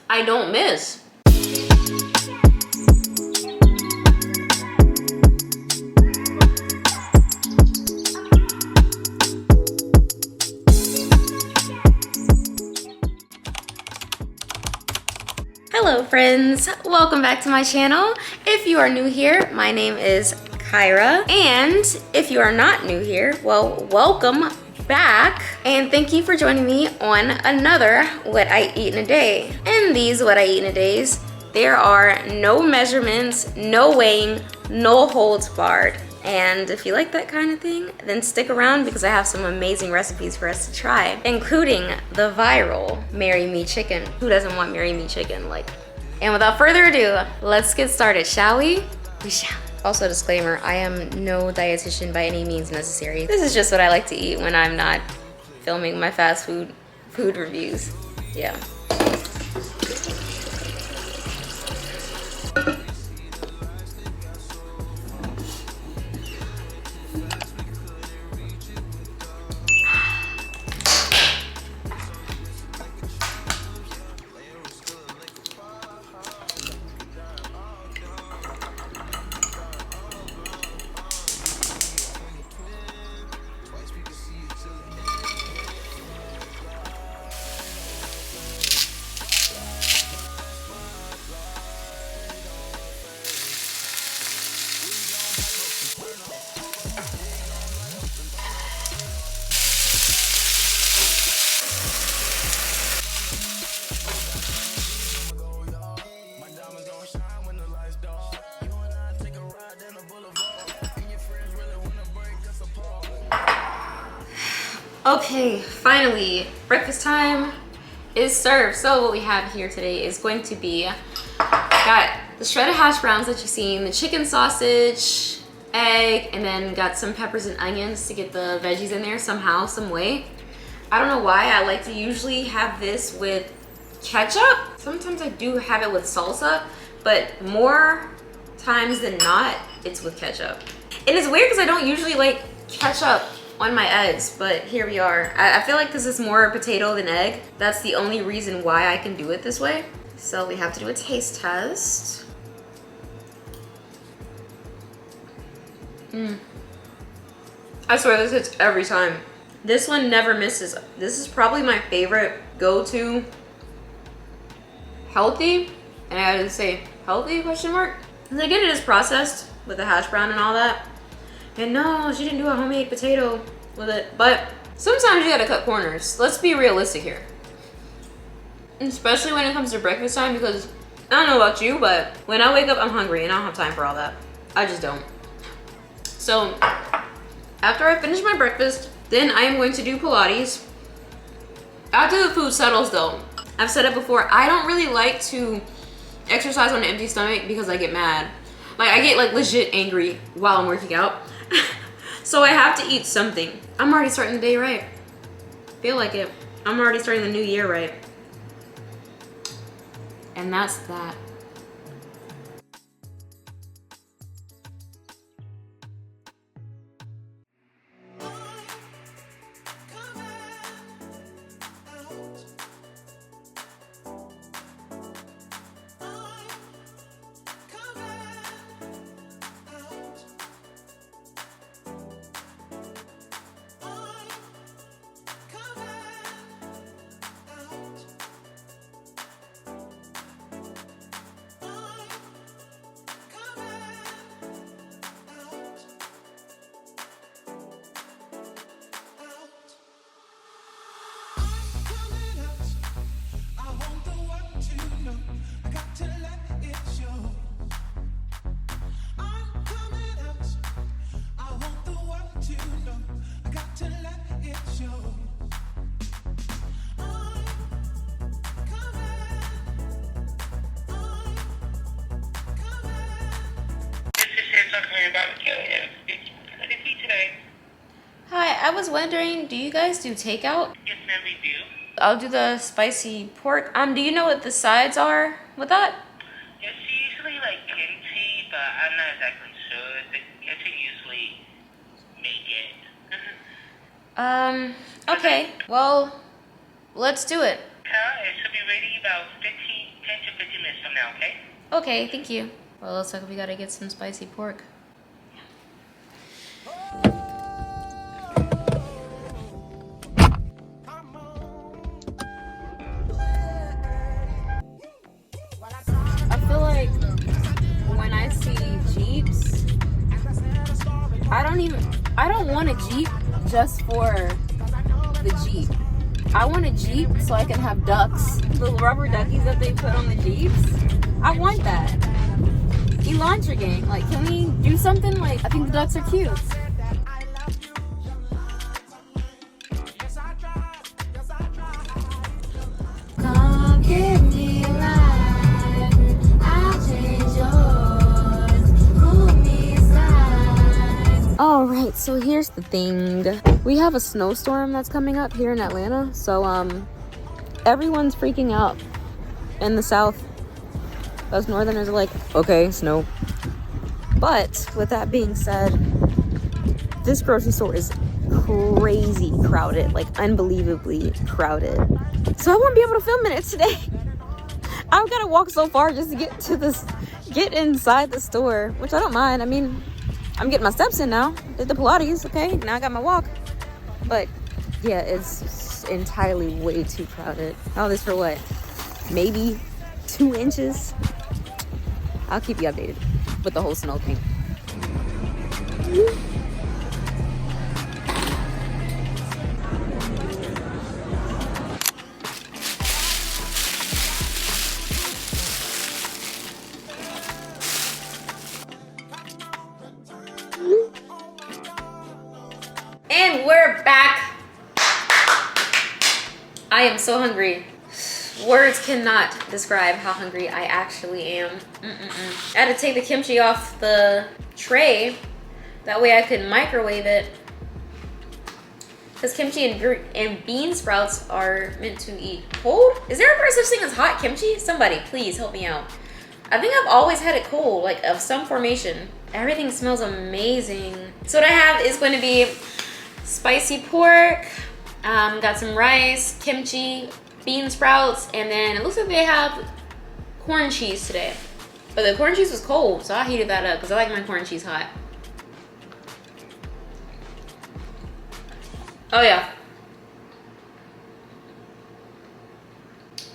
I don't miss. Hello friends, welcome back to my channel. If you are new here, my name is Kyra, and if you are not new here, well, welcome back, and thank you for joining me on another What I Eat in a Day. In these What I Eat in a Days, there are no measurements, no weighing, no holds barred. And if you like that kind of thing, then stick around because I have some amazing recipes for us to try, including the viral Marry Me Chicken. Who doesn't want Marry Me Chicken? And without further ado, let's get started, shall we? We shall. Also, disclaimer, I am no dietitian by any means necessary. This is just what I like to eat when I'm not filming my fast food reviews. Yeah. Okay, finally, breakfast time is served. So what we have here today is going to be, got the shredded hash browns that you've seen, the chicken sausage, egg, and then got some peppers and onions to get the veggies in there somehow, some way. I don't know why, I like to usually have this with ketchup. Sometimes I do have it with salsa, but more times than not, it's with ketchup. And it's weird because I don't usually like ketchup on my eggs, but here we are. I feel like this is more potato than egg. That's the only reason why I can do it this way. So we have to do a taste test. I swear this hits every time. This one never misses. This is probably my favorite go-to healthy, and I gotta say healthy question mark. Because I get it is processed with the hash brown and all that. And no, she didn't do a homemade potato with it. But sometimes you gotta cut corners. Let's be realistic here. Especially when it comes to breakfast time, because I don't know about you, but when I wake up, I'm hungry and I don't have time for all that. I just don't. So after I finish my breakfast, then I am going to do Pilates. After the food settles though, I've said it before, I don't really like to exercise on an empty stomach because I get mad. Like I get like legit angry while I'm working out. So I have to eat something. I'm already starting the day right. Feel like it. I'm already starting the new year right. And that's that. Korean BBQ and Foodie today. Hi, I was wondering, do you guys do takeout? Yes, ma'am, we do. I'll do the spicy pork. Do you know what the sides are with that? Yes, usually like kimchi, but I'm not exactly sure. The kimchi usually make it. Okay. Well, let's do it. It should be ready about 10 to 15 minutes from now, okay? Okay, thank you. Well, looks like we gotta get some spicy pork. I feel like when I see Jeeps, I don't want a Jeep just for the Jeep. I want a Jeep so I can have ducks, the rubber duckies that they put on the Jeeps. I want that. Elantra gang, like, can we do something? Like, I think the ducks are cute. Come give me life, I'll change yours, pull me aside. Alright, so here's the thing. We have a snowstorm that's coming up here in Atlanta, so everyone's freaking out in the south. Us northerners are like, okay, snow. But with that being said, this grocery store is crazy crowded, like unbelievably crowded. So I won't be able to film in it today. I've got to walk so far just to get inside the store, which I don't mind. I mean, I'm getting my steps in now. Did the Pilates, okay? Now I got my walk. But yeah, it's entirely way too crowded. All this for what? Maybe 2 inches? I'll keep you updated with the whole snow thing. And we're back. I am so hungry. Words cannot describe how hungry I actually am. I had to take the kimchi off the tray. That way I could microwave it. Because kimchi and bean sprouts are meant to eat cold. Is there ever such thing as hot kimchi? Somebody, please help me out. I think I've always had it cold, like of some formation. Everything smells amazing. So what I have is going to be spicy pork, got some rice, kimchi, bean sprouts, and then it looks like they have corn cheese today. But the corn cheese was cold, so I heated that up because I like my corn cheese hot. Oh yeah.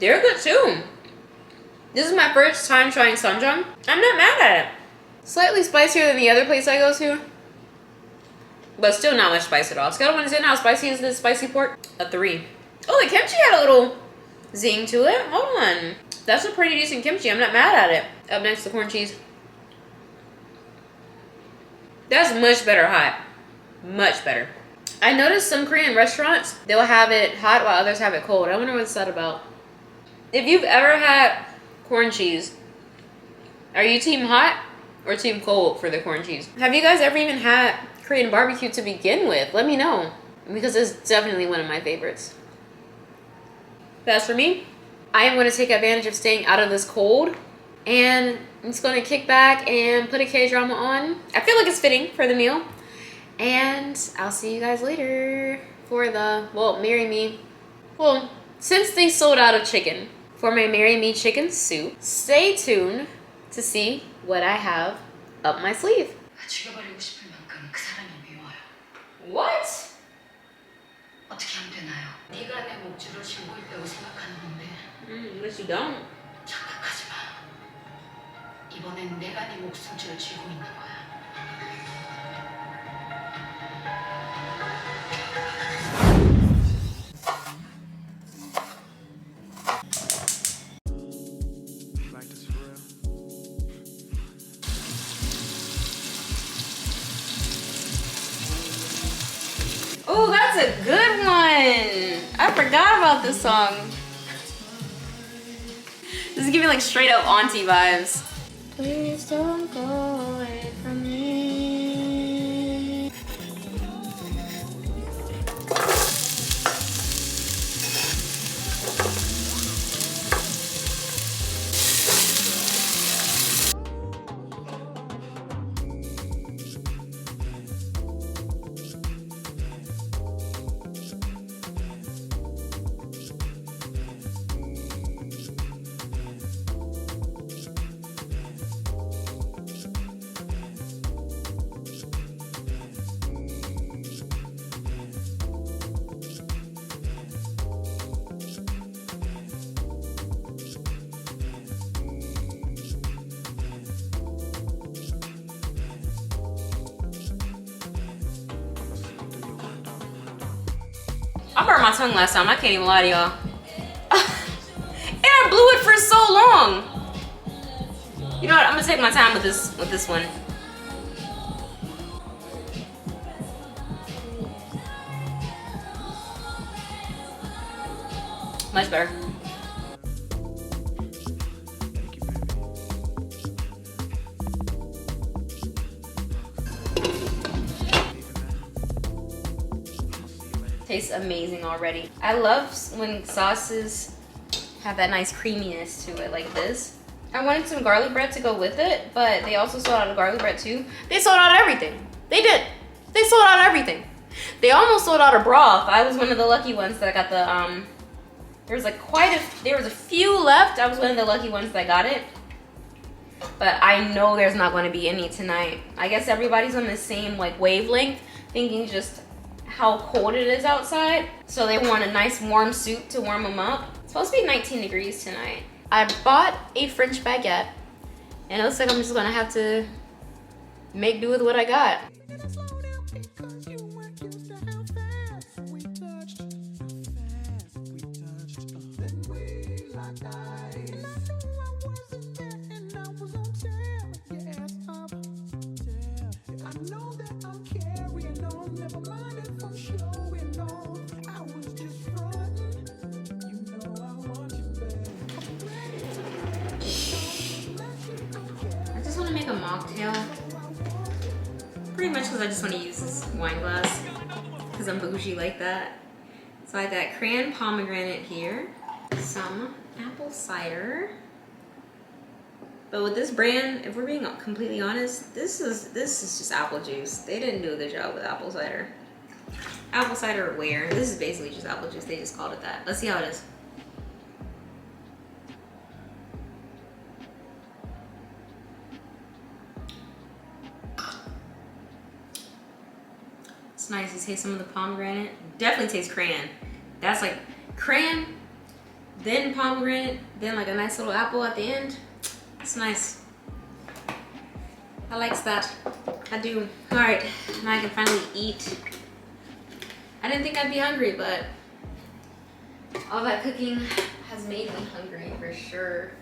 They're good too. This is my first time trying ssamjang. I'm not mad at it. Slightly spicier than the other place I go to, but still not much spice at all. Scale of 1 to 10, how spicy is this spicy pork? A 3. Oh, the kimchi had a little zing to it. Hold on. That's a pretty decent kimchi. I'm not mad at it. Up next, the corn cheese. That's much better hot. Much better. I noticed some Korean restaurants, they'll have it hot while others have it cold. I wonder what's that about. If you've ever had corn cheese, are you team hot or team cold for the corn cheese? Have you guys ever even had Korean barbecue to begin with? Let me know, because it's definitely one of my favorites. That's for me. I am going to take advantage of staying out of this cold, and I'm just going to kick back and put a K-drama on. I feel like it's fitting for the meal, and I'll see you guys later for the, well, marry me. Well, since they sold out of chicken, for my marry me chicken soup, stay tuned to see what I have up my sleeve. What? 어떻게 하면 되나요? 네가 내 목줄을 쥐고 있다고 생각하는 건데. But you don't. 착각하지 마. 이번엔 내가 네 목숨줄을 쥐고 있는 거야. Oh, that's a good one. I forgot about this song. This is giving like straight up auntie vibes. Please don't go away from me. I burned my tongue last time. I can't even lie to y'all. And I blew it for so long. You know what? I'm gonna take my time with this one. Much better. Tastes amazing already. I love when sauces have that nice creaminess to it like this. I wanted some garlic bread to go with it, but they also sold out of garlic bread too. They sold out of everything. They did. They sold out of everything. They almost sold out of broth. I was one of the lucky ones that got the there was a few left. I was one of the lucky ones that got it. But I know there's not going to be any tonight. I guess everybody's on the same like wavelength, thinking just how cold it is outside. So they want a nice warm soup to warm them up. It's supposed to be 19 degrees tonight. I bought a French baguette, and it looks like I'm just gonna have to make do with what I got. Make a mocktail, pretty much because I just want to use this wine glass because I'm bougie like that. So I got cran pomegranate here, some apple cider, but with this brand, if we're being completely honest, this is just apple juice. They didn't do a good job with apple cider. Apple cider where? This is basically just apple juice. They just called it that. Let's see how it is. Nice. You taste some of the pomegranate. Definitely tastes cran. That's like cran, then pomegranate, then like a nice little apple at the end. It's nice. I likes that. I do. All right, now I can finally eat. I didn't think I'd be hungry, but all that cooking has made me hungry for sure.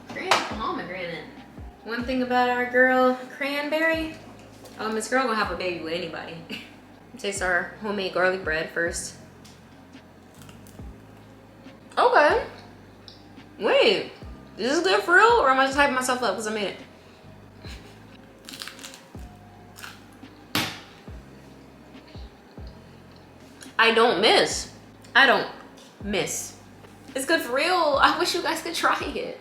Cran pomegranate. One thing about our girl cranberry, this girl gonna have a baby with anybody. Taste our homemade garlic bread first. Okay. Wait, is this good for real, or am I just hyping myself up because I made it? I don't miss. I don't miss. It's good for real. I wish you guys could try it.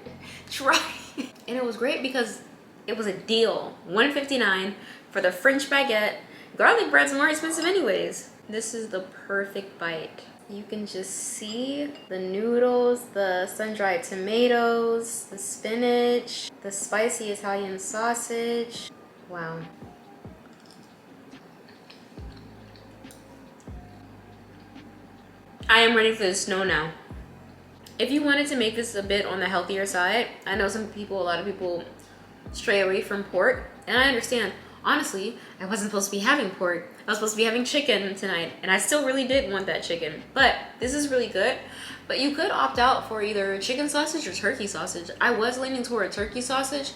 Try it. And it was great because it was a deal. $1.59 for the French baguette. Garlic bread's more expensive anyways. This is the perfect bite. You can just see the noodles, the sun-dried tomatoes, the spinach, the spicy Italian sausage. Wow. I am ready for the snow now. If you wanted to make this a bit on the healthier side, I know a lot of people stray away from pork, and I understand. Honestly, I wasn't supposed to be having pork. I was supposed to be having chicken tonight, and I still really did want that chicken. But this is really good. But you could opt out for either chicken sausage or turkey sausage. I was leaning toward turkey sausage,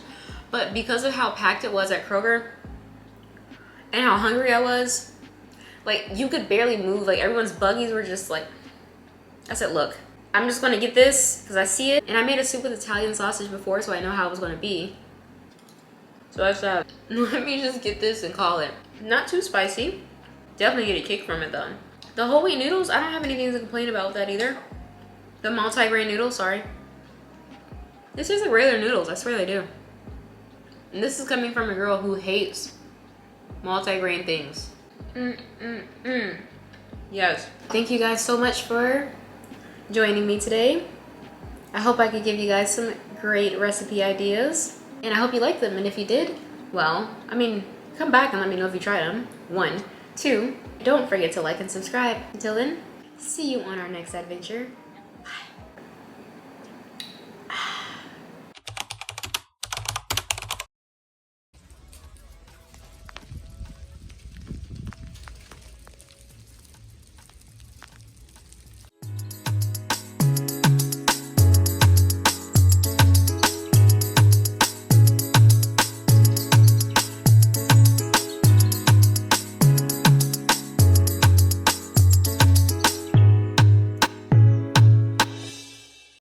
but because of how packed it was at Kroger and how hungry I was, like, you could barely move. Like, everyone's buggies were just like, I said, look, I'm just gonna get this because I see it. And I made a soup with Italian sausage before, so I know how it was gonna be. So I said, let me just get this and call it. Not too spicy. Definitely get a kick from it though. The whole wheat noodles, I don't have anything to complain about with that either. The multi-grain noodles, sorry. This is like regular noodles, I swear they do. And this is coming from a girl who hates multi-grain things. Yes. Thank you guys so much for joining me today. I hope I could give you guys some great recipe ideas. And I hope you liked them. And if you did, well, I mean, come back and let me know if you tried them. 1, 2, don't forget to like and subscribe. Until then, see you on our next adventure.